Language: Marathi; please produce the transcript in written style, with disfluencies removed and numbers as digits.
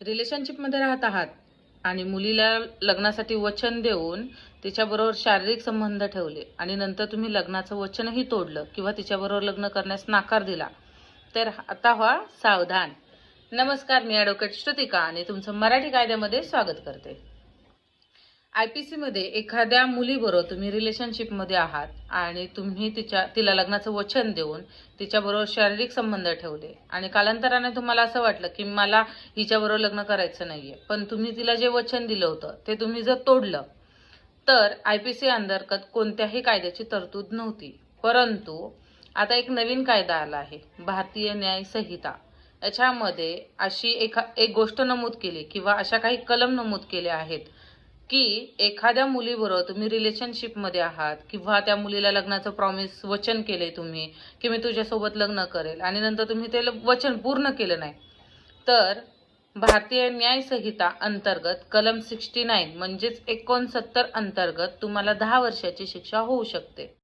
रिलेशनशिपमध्ये राहत आहात आणि मुलीला लग्नासाठी वचन देऊन तिच्याबरोबर शारीरिक संबंध ठेवले आणि नंतर तुम्ही लग्नाचं वचनही तोडलं किंवा तिच्याबरोबर लग्न करण्यास नकार दिला, तर आता व्हा सावधान. नमस्कार, मी ॲडव्होकेट श्रुतिका आणि तुमचं मराठी कायद्यामध्ये स्वागत करते. IPC मध्ये एखाद्या मुलीबरोबर तुम्ही रिलेशनशिपमध्ये आहात आणि तुम्ही तिला लग्नाचं वचन देऊन तिच्याबरोबर शारीरिक संबंध ठेवले आणि कालांतराने तुम्हाला असं वाटलं की मला हिच्याबरोबर लग्न करायचं नाहीये, पण तुम्ही तिला जे वचन दिलं होतं ते तुम्ही जर तोडलं, तर IPC अंतर्गत कोणत्याही कायद्याची तरतूद नव्हती. परंतु आता एक नवीन कायदा आला आहे, भारतीय न्याय संहिता. याच्यामध्ये अशी एक गोष्ट नमूद केली किंवा अशा काही कलम नमूद केले आहेत की एखाद्या मुलीबरोबर तुम्ही रिलेशनशिपमध्ये आहात किंवा त्या मुलीला लग्नाचं प्रॉमिस वचन केले तुम्ही की मी तुझ्यासोबत लग्न करेल आणि नंतर तुम्ही ते वचन पूर्ण केलं नाही, तर भारतीय न्याय संहिता अंतर्गत कलम 69 म्हणजेच 69 अंतर्गत तुम्हाला 10 वर्षाची शिक्षा होऊ शकते.